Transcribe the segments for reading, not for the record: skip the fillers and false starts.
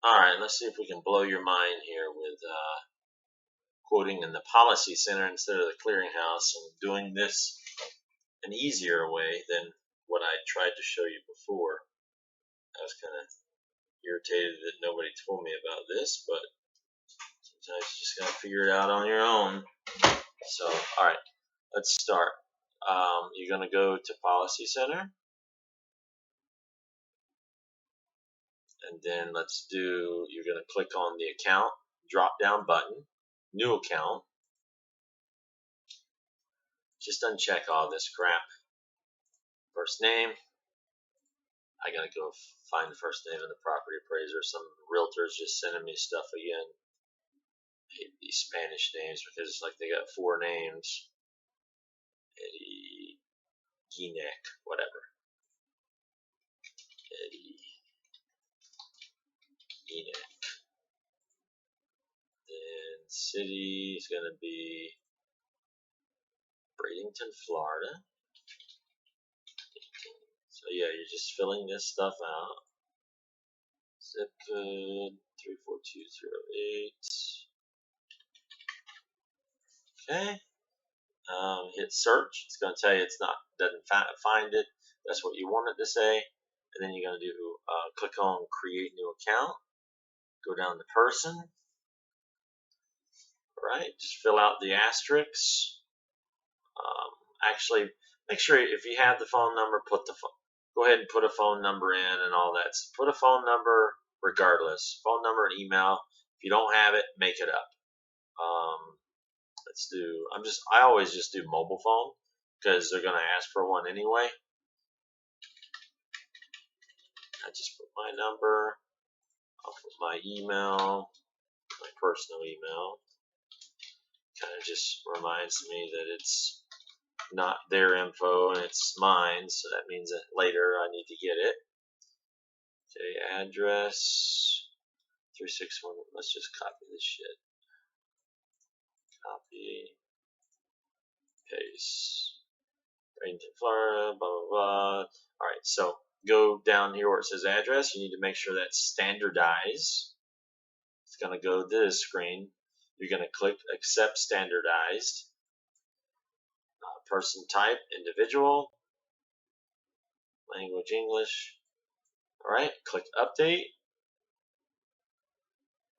All right, let's see if we can blow your mind here with quoting in the policy center instead of the clearinghouse and doing this an easier way than what I tried to show you before. I was kind of irritated that nobody told me about this, but sometimes you just gotta figure it out on your own. So, all right, let's start. You're gonna go to Policy Center, and then you're gonna click on the account drop down button, new account. Just uncheck all this crap. First name, I gotta go find the first name of the property appraiser. Some realtors just sending me stuff again. I hate these Spanish names because it's like they got 4 names. Eddie Guinek, whatever. Eddie Guinek. Then city is gonna be Bradenton, Florida. So yeah, you're just filling this stuff out. Zip code 34208. Okay. Hit search. It's going to tell you doesn't find it. That's what you want it to say. And then you're going to do click on create new account. Go down to person. All right. Just fill out the asterisks. Actually, make sure if you have the phone number, go ahead and put a phone number in and all that. So put a phone number regardless. Phone number and email. If you don't have it, make it up. Let's do. I always just do mobile phone because they're gonna ask for one anyway. I just put my number. I'll put my email, my personal email. Kind of just reminds me that it's not their info and it's mine, so that means that later I need to get it. Okay, address 361. Let's just copy this shit. Copy, paste. Bradenton, Florida, blah, blah, blah. All right, so go down here where it says address. You need to make sure that's standardized. It's going to go to this screen. You're going to click accept standardized. Person type, individual. Language, English. All right, click update.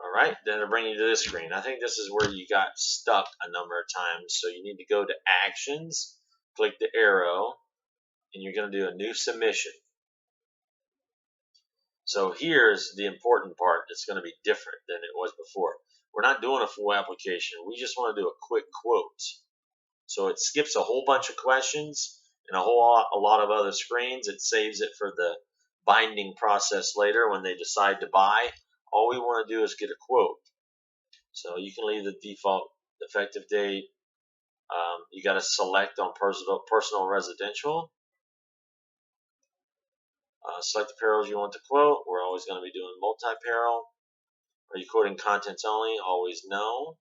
All right, then it'll bring you to this screen. I think this is where you got stuck a number of times. So you need to go to actions, click the arrow, and you're going to do a new submission. So here's the important part that's going to be different than it was before. We're not doing a full application. We just want to do a quick quote. So it skips a whole bunch of questions and a lot of other screens. It saves it for the binding process later when they decide to buy. All we want to do is get a quote. So you can leave the default effective date. You got to select on personal residential. Select the perils you want to quote. We're always going to be doing multi-peril. Are you quoting contents only? Always no.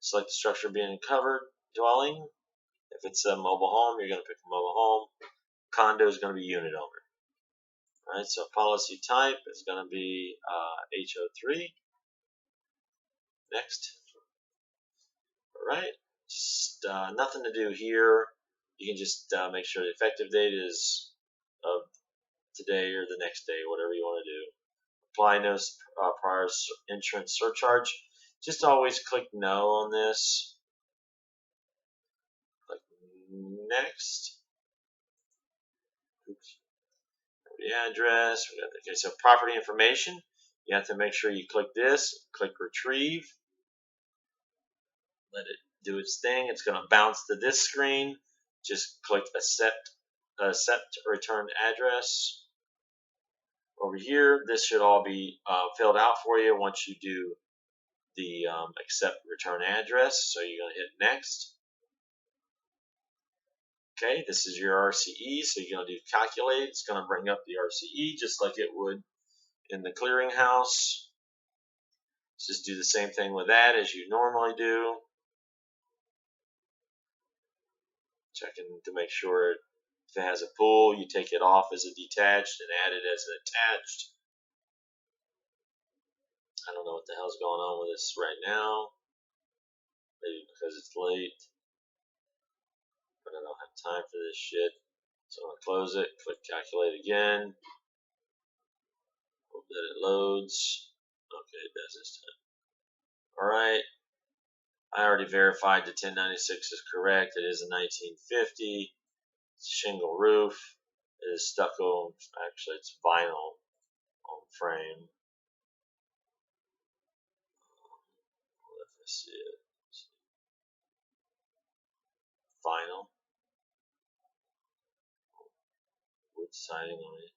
Select the structure being covered dwelling. If it's a mobile home, you're going to pick a mobile home. Condo is going to be unit owner. All right, so policy type is going to be HO3. Next. All right, just nothing to do here. You can just make sure the effective date is of today or the next day, whatever you want to do. Apply no prior insurance surcharge. Just always click no on this. Click next. Oops. The address. Okay, so property information. You have to make sure you click this. Click retrieve. Let it do its thing. It's going to bounce to this screen. Just click accept return address. Over here, this should all be filled out for you once you do the accept return address. So you're going to hit next. Okay, this is your RCE, so you're going to do calculate. It's going to bring up the RCE just like it would in the clearinghouse. Just do the same thing with that as you normally do. Checking to make sure if it has a pool, you take it off as a detached and add it as an attached. I don't know what the hell's going on with this right now. Maybe because it's late, but I don't have time for this shit. So I'm going to close it, click calculate again. Hope that it loads. Okay, it does this time. Alright, I already verified the 1096 is correct. It is a 1950. It's shingle roof. It is stucco. Actually, it's vinyl on frame. Let me see it. Vinyl. Wood siding on it.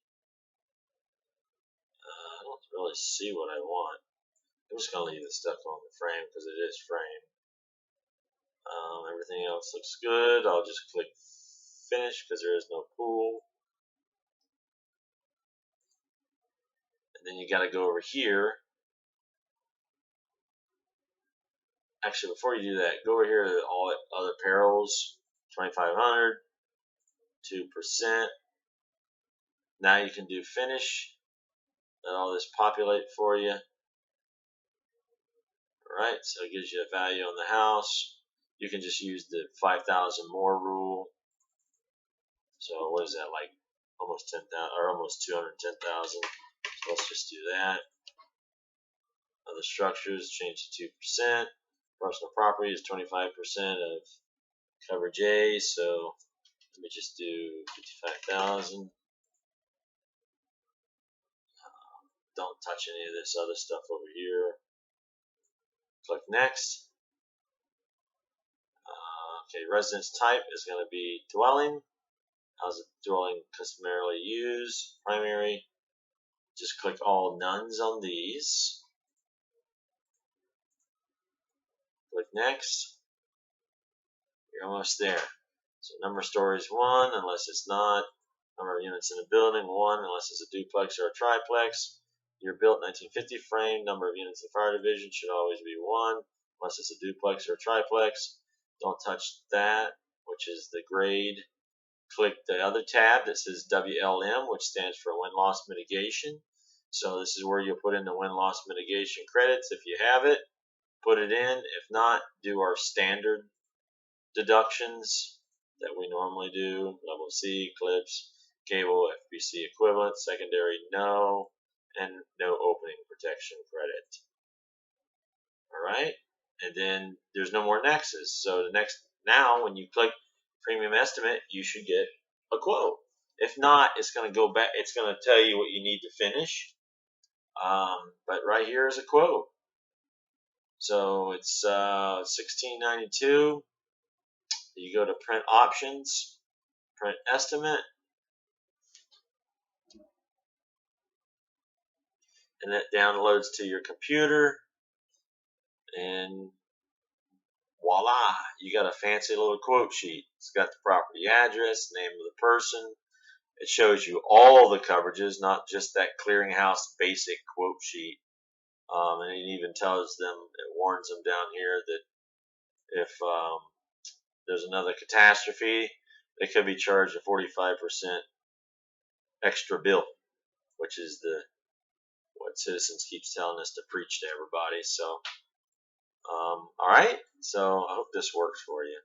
I don't really see what I want. I'm just going to leave the stucco on the frame because it is frame. Everything else looks good. I'll just click finish because there is no pool. And then you got to go over here. Actually, before you do that, go over here to all other perils. 2,500, 2%. Now you can do finish. Let all this populate for you. Alright, so it gives you a value on the house. You can just use the 5,000 more rule. So what is that, like almost 10,000 or almost 210,000? So let's just do that. Other structures change to 2%. Personal property is 25% of coverage A. So let me just do 55,000. Don't touch any of this other stuff over here. Click next. Okay, residence type is going to be dwelling. How's the dwelling customarily used? Primary. Just click all nones on these. Click next. You're almost there. So number of stories 1 unless it's not. Number of units in a building 1 unless it's a duplex or a triplex. You're built 1950 frame. Number of units in the fire division should always be 1 unless it's a duplex or a triplex. Don't touch that, which is the grade. Click the other tab that says WLM, which stands for win loss mitigation. So this is where you'll put in the win loss mitigation credits if you have it. Put it in. If not, do our standard deductions that we normally do. Level C, clips, cable, FBC equivalent, secondary no, and no opening protection credit. Alright, and then there's no more nexus. So the next, now when you click premium estimate, you should get a quote. If not, it's going to go back, it's going to tell you what you need to finish. But right here is a quote. So it's $16.92. You go to print options, print estimate, and that downloads to your computer, and voila, you got a fancy little quote sheet. It's got the property address, name of the person. It shows you all the coverages, not just that clearinghouse basic quote sheet. And it even tells them, it warns them down here that if there's another catastrophe, they could be charged a 45% extra bill, which is what Citizens keeps telling us to preach to everybody. So, all right. So I hope this works for you.